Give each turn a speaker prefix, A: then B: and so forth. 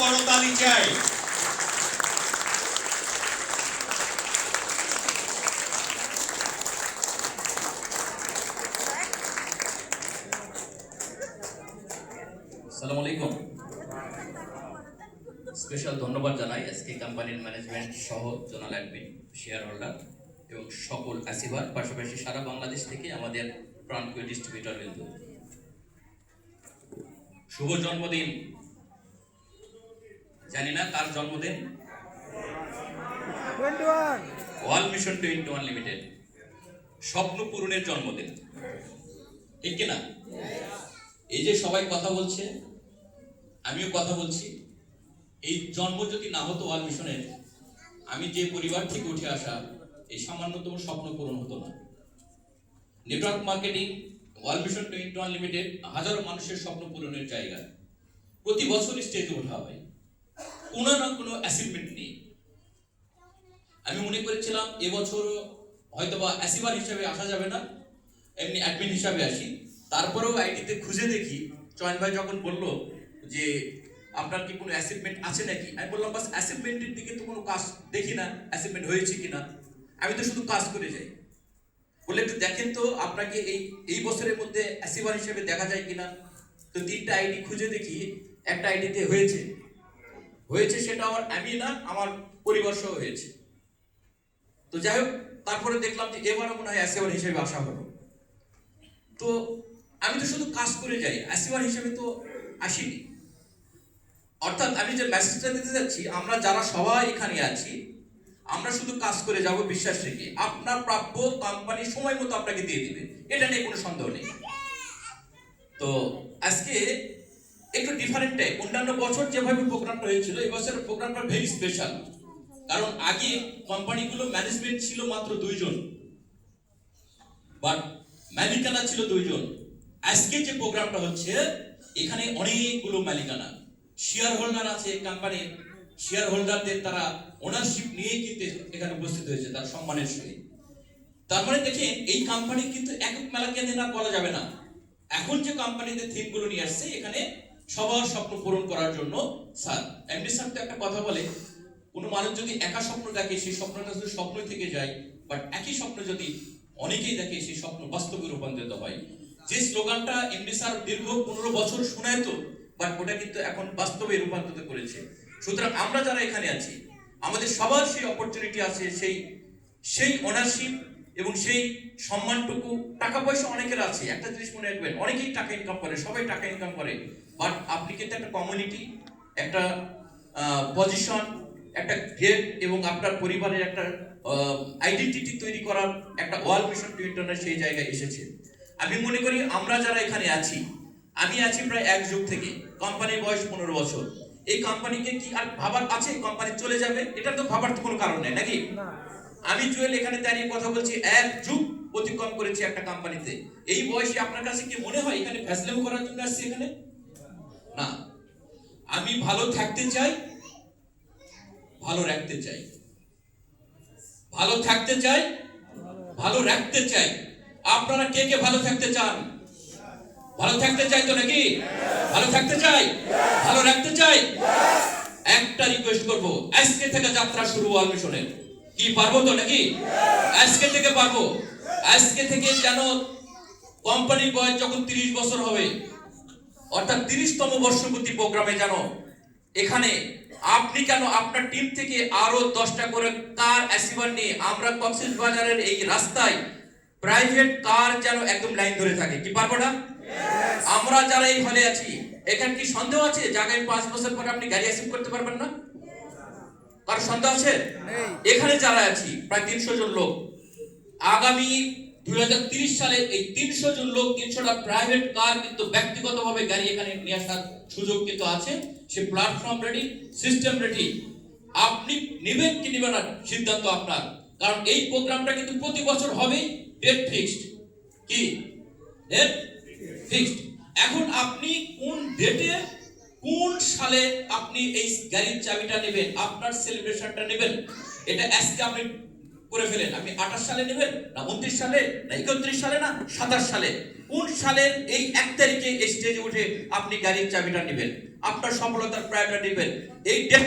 A: করতালি চাই।
B: আসসালামু আলাইকুম। স্পেশাল ধন্যবাদ জানাই এসকে কোম্পানির ম্যানেজমেন্ট সহ জোনাল অ্যাডমিন, শেয়ার হোল্ডার এবং সকল আসিভার, পাশাপাশি সারা বাংলাদেশ থেকে আমাদের প্রাণপ্রিয় ডিস্ট্রিবিউটর বিন্দু। শুভ জন্মদিন। জানি না কার জন্মদিন। ওয়াল মিশন 21 লিমিটেড স্বপ্ন পূরণের জন্মদিন, ঠিক কিনা? এই যে সবাই কথা বলছে, আমিও কথা বলছি। এই জন্ম যদি না হতো ওয়াল মিশনের, আমি যে পরিবার থেকে উঠে আসা, এই সামান্যতম স্বপ্ন পূরণ হতো না। নেটওয়ার্ক মার্কেটিং, ওয়াল মিশন 21 লিমিটেড হাজারো মানুষের স্বপ্ন পূরণের জায়গা। প্রতি বছর স্টেজে ওঠা হয় কোনো না কোনো অ্যাচিভমেন্ট নিয়ে। আমি মনে করেছিলাম এবছর হয়তোবা অ্যাচিভার হিসাবে আসা যাবে না, এমনি অ্যাডমিন হিসাবে আসি। তারপরেও আইডিতে খুঁজে দেখি, চয়ন ভাই যখন বলল যে আপনার কি কোনো অ্যাচিভমেন্ট আছে নাকি, আমি বললাম বাস অ্যাচিভমেন্টের দিকে তো কোনো কাজ দেখি না, অ্যাচিভমেন্ট হয়েছে কিনা, আমি তো শুধু কাজ করে যাই। বলে একটু দেখেন তো আপনাকে এই বছরের মধ্যে অ্যাচিভার হিসেবে দেখা যায় কিনা। তো 3টা আইডি খুঁজে দেখি, একটা আইডিতে হয়েছে, সেটা আমার আমি না, আমার পরিবার সহ হয়েছে। তো যাই হোক, তারপরে দেখলাম যে এবারও মনে হয় অ্যাচিভার হিসেবে আসা হলো। তো আমি তো শুধু কাজ করে যাই, অ্যাচিভার হিসেবে তো আসিনি। অর্থাৎ আমি যে মেসেজটা দিতে যাচ্ছি, আমরা যারা সবাই এখানে আছি, আমরা শুধু কাজ করে যাব বিশ্বাস রেখে। আপনার প্রাপ্য কোম্পানি সময় মতো আপনাকে দিয়ে দিবে, এটা নিয়ে কোনো সন্দেহ নেই। তো আজকে একটু ডিফারেন্ট টাইপ। অন্যান্য বছর যেভাবে প্রোগ্রামটা হয়েছিল, এই বছরের প্রোগ্রামটা ভেরি স্পেশাল। কারণ আগে কোম্পানিগুলো ম্যানেজমেন্ট ছিল মাত্র 2 জন, বাট মালিকানা ছিল 2 জন। আজকে যে প্রোগ্রামটা হচ্ছে, এখানে অনেকগুলো মালিকানা, শেয়ার হোল্ডার আছে কোম্পানির। শেয়ার হোল্ডারদের তারা ওনারশিপ নিয়ে কিন্তু এখানে উপস্থিত হয়েছে তার সম্মানের সহিত। তার মানে দেখেন, এই কোম্পানি কিন্তু একক মেলা কেন্দ্রে না বলা যাবে না। এখন যে কোম্পানিতে থিমগুলো নিয়ে আসছে, এখানে সবার স্বপ্ন পূরণ করার জন্য। স্যার এমডি স্যার তো একটা কথা বলে, কোনো মানুষ যদি একা স্বপ্ন দেখে, সেই স্বপ্নটা শুধু স্বপ্নই থেকে যায়, বাট একই স্বপ্ন যদি অনেকেই দেখে, সেই স্বপ্ন বাস্তবে রূপান্তরিত হয়। যে স্লোগানটা এমডি স্যার দীর্ঘ 15 বছর শোনাইতো, বাট ওটা কিন্তু এখন বাস্তবে রূপান্তরিত করেছে। সুতরাং আমরা যারা এখানে আছি, আমাদের সবার সেই অপরচুনিটি আছে, সেই ওনারশিপ এবং সেই সম্মানটুকু। টাকা পয়সা অনেকের আছে, একটা জিনিস মনে রাখবেন, অনেকেই টাকা ইনকাম করে, সবাই টাকা ইনকাম করে, বাট আপনি কিন্তু একটা কমিউনিটি, একটা পজিশন, একটা গ্রেড এবং আপনার পরিবারের একটা আইডেন্টিটি তৈরি করার একটা ওয়াল মিশন 21 সেই জায়গায় এসেছে। আমি মনে করি আমরা যারা এখানে আছি, আমি আছি প্রায় 1 যুগ থেকে, কোম্পানির বয়স 15 বছর। এই কোম্পানিকে কি আর ভাবার আছে কোম্পানি চলে যাবে? এটা তো ভাবার তো কোনো কারণ নেই, নাকি? আমি জুয়েল এখানে দাঁড়িয়ে কথা বলছি, 1 যুগ অতিক্রম করেছি একটা কোম্পানিতে। এই বয়সে আপনার কাছে কি মনে হয় এখানে ফ্যাসলেম করার জন্য আসছি? এখানে না। আমি ভালো থাকতে চাই, ভালো রাখতে চাই, ভালো থাকতে চাই, ভালো রাখতে চাই। আপনারা কে কে ভালো থাকতে চান? ভালো থাকতে চাই তো নাকি? ভালো থাকতে চাই, ভালো রাখতে চাই। একটা রিকোয়েস্ট করব, আজকে থেকে যাত্রা শুরু ওয়াল মিশনের। কি পারবো তো নাকি? আজকে থেকে পারবো। আজকে থেকে যেন কোম্পানির বয়স যখন 30 বছর হবে, অর্থাৎ 30তম বর্ষপূর্তি প্রোগ্রামে যেন এখানে আপনি কেন আপনার টিম থেকে আরো 10টা করে কার অ্যাচিভার নিয়ে আমরা কক্সবাজারের এই রাস্তায় প্রাইভেট কার যেন একদম লাইন ধরে থাকে। কি পারবো না? আমরা যারা এই হলে আছি, এখানে কি সন্দেহ আছে যে আগামী 5 বছর পরে আপনি গাড়ি অ্যাচিভ করতে পারবেন না? কার সন্দেহ আছে? এখানে যারা আছি প্রায় 300 জন লোক, আগামী 2030 সালে এই 300 জন লোক, 300টা প্রাইভেট কার কিন্তু ব্যক্তিগতভাবে গাড়ি এখানে নিয়ে আসার সুযোগ কিন্তু আছে। সে প্ল্যাটফর্ম রেডি, সিস্টেম রেডি। আপনি নেবেন কি নেবেন না সিদ্ধান্ত আপনার। কারণ এই প্রোগ্রামটা কিন্তু প্রতি বছর হবে, ডেট ফিক্সড। কি ডেট ফিক্সড? এখন আপনি কোন ডেটে, কোন সালে আপনি এই গাড়ির চাবিটা নেবেন, আপনার সেলিব্রেশনটা নেবেন, এটা আজকে আপনি করে ফেলেন। আপনি 28 সালে নেবেন না 29 সালে না 31 সালে না 27 সালে, কোন সালের এই 1 তারিখে স্টেজে উঠে আপনি গাড়ির চাবিটা নেবেন, আপনার সফলতার প্রায়টা নেবেন, এই ডেট